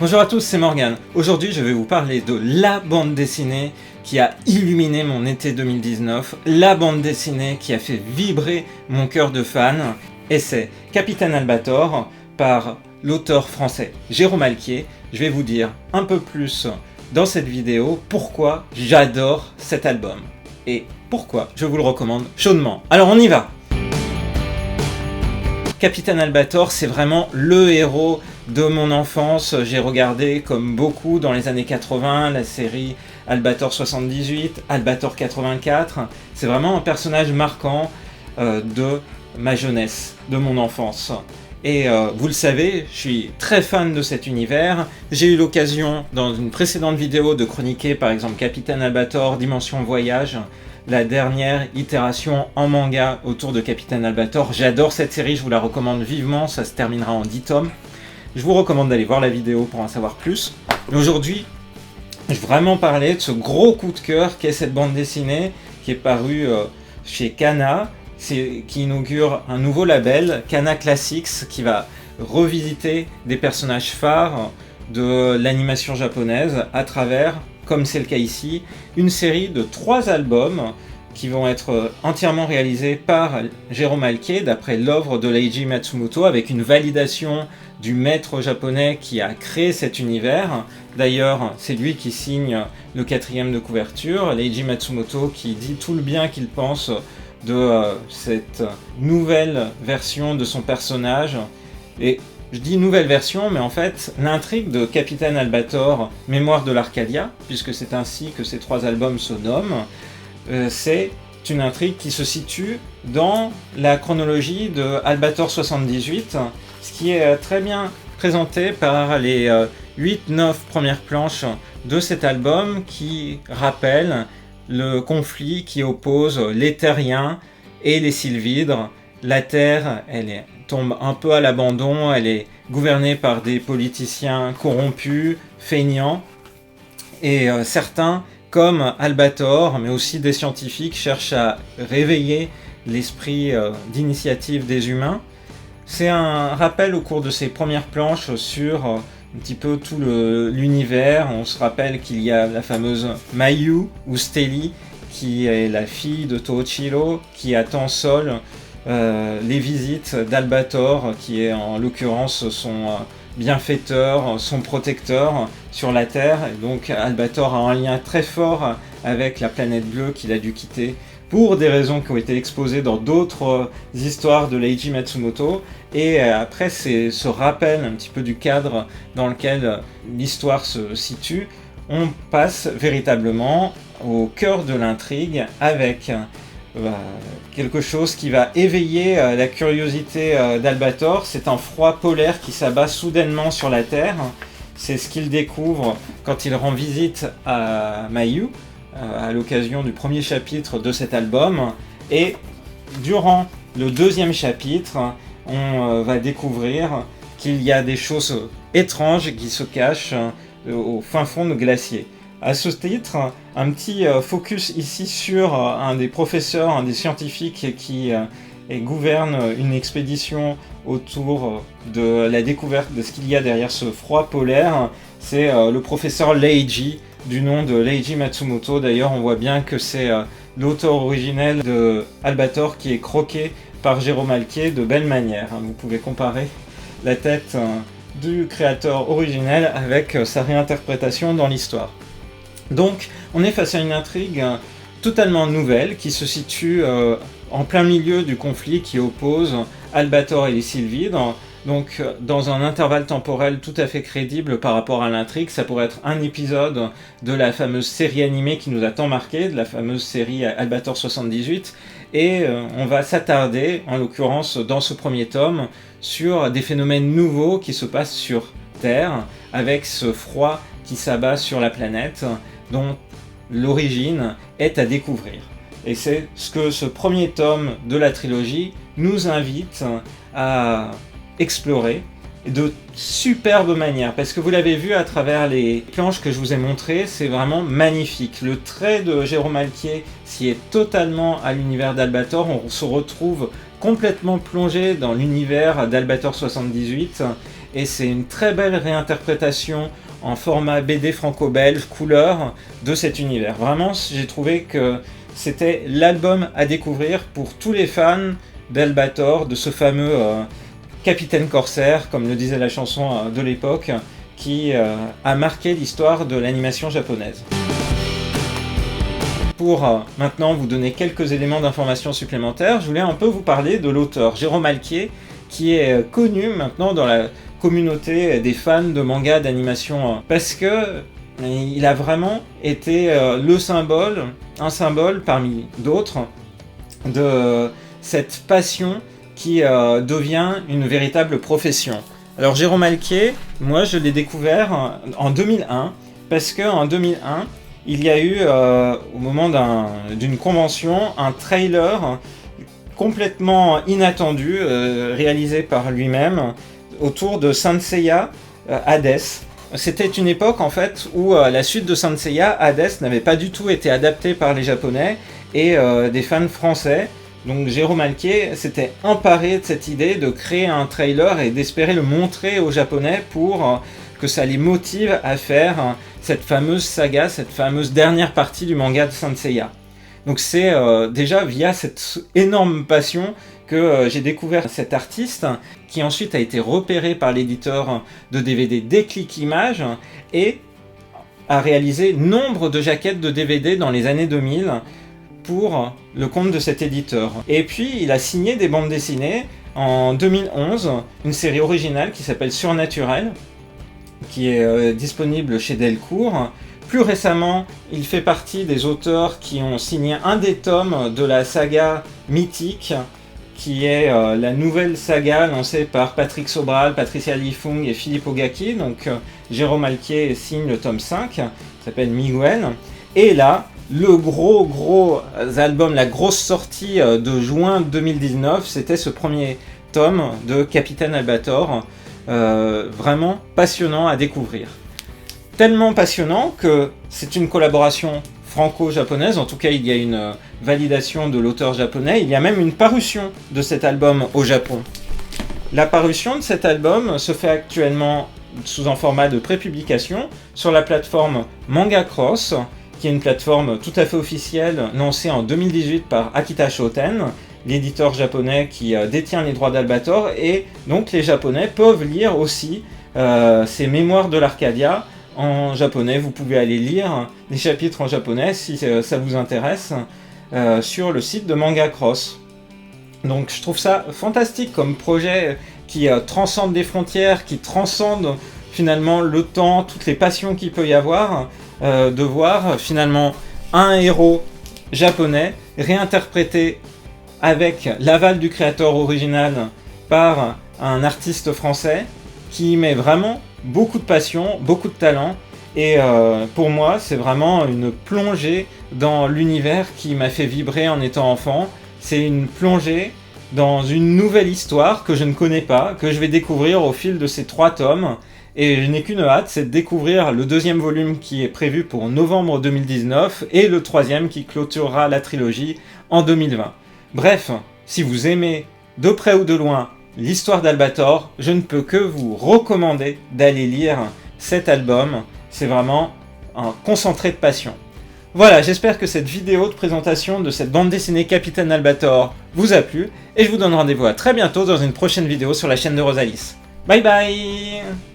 Bonjour à tous, c'est Morgane. Aujourd'hui, je vais vous parler de la bande dessinée qui a illuminé mon été 2019, la bande dessinée qui a fait vibrer mon cœur de fan, et c'est Capitaine Albator par l'auteur français Jérôme Alquier. Je vais vous dire un peu plus dans cette vidéo pourquoi j'adore cet album et pourquoi je vous le recommande chaudement. Alors on y va! Capitaine Albator, c'est vraiment le héros de mon enfance. J'ai regardé, comme beaucoup dans les années 80, la série Albator 78, Albator 84. C'est vraiment un personnage marquant de ma jeunesse, de mon enfance. Et vous le savez, je suis très fan de cet univers. J'ai eu l'occasion, dans une précédente vidéo, de chroniquer par exemple Capitaine Albator, Dimension Voyage, la dernière itération en manga autour de Capitaine Albator. J'adore cette série, je vous la recommande vivement, ça se terminera en 10 tomes. Je vous recommande d'aller voir la vidéo pour en savoir plus. Aujourd'hui, je vais vraiment parler de ce gros coup de cœur qu'est cette bande dessinée qui est parue chez Kana, qui inaugure un nouveau label, Kana Classics, qui va revisiter des personnages phares de l'animation japonaise à travers, comme c'est le cas ici, une série de 3 albums qui vont être entièrement réalisés par Jérôme Alquier d'après l'œuvre de Leiji Matsumoto, avec une validation du maître japonais qui a créé cet univers. D'ailleurs, c'est lui qui signe le 4e de couverture, Leiji Matsumoto, qui dit tout le bien qu'il pense de cette nouvelle version de son personnage. Et je dis nouvelle version, mais en fait, l'intrigue de Capitaine Albator, Mémoire de l'Arcadia, puisque c'est ainsi que ces 3 albums se nomment, c'est une intrigue qui se situe dans la chronologie de Albator 78, ce qui est très bien présenté par les 8-9 premières planches de cet album qui rappellent le conflit qui oppose les Terriens et les Sylvidres. La Terre, tombe un peu à l'abandon, elle est gouvernée par des politiciens corrompus, feignants, et certains, comme Albator, mais aussi des scientifiques, cherchent à réveiller l'esprit d'initiative des humains. C'est un rappel au cours de ces premières planches sur un petit peu tout l'univers. On se rappelle qu'il y a la fameuse Mayu, ou Steli, qui est la fille de Toochiro, qui attend seule les visites d'Albator, qui est en l'occurrence son bienfaiteur, son protecteur sur la Terre. Et donc Albator a un lien très fort avec la planète bleue qu'il a dû quitter pour des raisons qui ont été exposées dans d'autres histoires de Leiji Matsumoto. Et après ce rappel un petit peu du cadre dans lequel l'histoire se situe, on passe véritablement au cœur de l'intrigue avec quelque chose qui va éveiller la curiosité d'Albator. C'est un froid polaire qui s'abat soudainement sur la Terre. C'est ce qu'il découvre quand il rend visite à Mayu, à l'occasion du premier chapitre de cet album. Et durant le 2e chapitre, on va découvrir qu'il y a des choses étranges qui se cachent au fin fond de glaciers. À ce titre, un petit focus ici sur un des professeurs, un des scientifiques qui gouverne une expédition autour de la découverte de ce qu'il y a derrière ce froid polaire. C'est le professeur Leiji, du nom de Leiji Matsumoto. D'ailleurs, on voit bien que c'est l'auteur originel de Albator qui est croqué par Jérôme Alquier de belle manière. Vous pouvez comparer la tête du créateur originel avec sa réinterprétation dans l'histoire. Donc, on est face à une intrigue totalement nouvelle qui se situe en plein milieu du conflit qui oppose Albator et les Sylvidres. Donc, dans un intervalle temporel tout à fait crédible par rapport à l'intrigue, ça pourrait être un épisode de la fameuse série animée qui nous a tant marqué, de la fameuse série Albator 78, et on va s'attarder, en l'occurrence dans ce premier tome, sur des phénomènes nouveaux qui se passent sur Terre, avec ce froid qui s'abat sur la planète, dont l'origine est à découvrir. Et c'est ce que ce premier tome de la trilogie nous invite à explorer de superbe manière, parce que vous l'avez vu à travers les planches que je vous ai montrées, c'est vraiment magnifique. Le trait de Jérôme Alquier s'y est totalement à l'univers d'Albator. On se retrouve complètement plongé dans l'univers d'Albator 78 et c'est une très belle réinterprétation en format BD franco-belge, couleur, de cet univers. Vraiment, j'ai trouvé que c'était l'album à découvrir pour tous les fans d'Albator, de ce fameux capitaine corsaire, comme le disait la chanson de l'époque, qui a marqué l'histoire de l'animation japonaise. Pour maintenant vous donner quelques éléments d'information supplémentaires, je voulais un peu vous parler de l'auteur Jérôme Alquier, qui est connu maintenant dans la communauté des fans de manga d'animation, parce que il a vraiment été le symbole, un symbole parmi d'autres, de cette passion qui devient une véritable profession. Alors Jérôme Alquier, moi je l'ai découvert en 2001, parce qu'en 2001, il y a eu, au moment d'une convention, un trailer complètement inattendu, réalisé par lui-même, autour de Saint Seiya Hades. C'était une époque en fait où la suite de Saint Seiya Hades n'avait pas du tout été adaptée par les Japonais et des fans français. Donc Jérôme Alquier s'était emparé de cette idée de créer un trailer et d'espérer le montrer aux Japonais pour que ça les motive à faire cette fameuse saga, cette fameuse dernière partie du manga de Saint Seiya. Donc c'est déjà via cette énorme passion que j'ai découvert cet artiste, qui ensuite a été repéré par l'éditeur de DVD Déclic Images et a réalisé nombre de jaquettes de DVD dans les années 2000 pour le compte de cet éditeur. Et puis il a signé des bandes dessinées en 2011, une série originale qui s'appelle Surnaturel, qui est disponible chez Delcourt. Plus récemment, il fait partie des auteurs qui ont signé un des tomes de la saga mythique, qui est la nouvelle saga lancée par Patrick Sobral, Patricia Lifung et Philippe Ogaki. Donc Jérôme Alquier signe le tome 5, qui s'appelle Miguel. Et là, le gros album, la grosse sortie de juin 2019, c'était ce premier tome de Capitaine Albator. Vraiment passionnant à découvrir. Tellement passionnant que c'est une collaboration franco-japonaise, en tout cas il y a une validation de l'auteur japonais, il y a même une parution de cet album au Japon. La parution de cet album se fait actuellement sous un format de prépublication sur la plateforme Manga Cross, qui est une plateforme tout à fait officielle lancée en 2018 par Akita Shoten, l'éditeur japonais qui détient les droits d'Albator, et donc les Japonais peuvent lire aussi ces mémoires de l'Arcadia en japonais. Vous pouvez aller lire les chapitres en japonais si ça vous intéresse sur le site de Manga Cross. Donc je trouve ça fantastique comme projet qui transcende des frontières, qui transcende finalement le temps, toutes les passions qu'il peut y avoir, de voir finalement un héros japonais réinterprété avec l'aval du créateur original par un artiste français qui met vraiment beaucoup de passion, beaucoup de talent, et pour moi c'est vraiment une plongée dans l'univers qui m'a fait vibrer en étant enfant. C'est une plongée dans une nouvelle histoire que je ne connais pas, que je vais découvrir au fil de ces 3 tomes, et je n'ai qu'une hâte, c'est de découvrir le 2e volume qui est prévu pour novembre 2019 et le 3e qui clôturera la trilogie en 2020. Bref, si vous aimez de près ou de loin l'histoire d'Albator, je ne peux que vous recommander d'aller lire cet album. C'est vraiment un concentré de passion. Voilà, j'espère que cette vidéo de présentation de cette bande dessinée Capitaine Albator vous a plu, et je vous donne rendez-vous à très bientôt dans une prochaine vidéo sur la chaîne de Rosalis. Bye bye!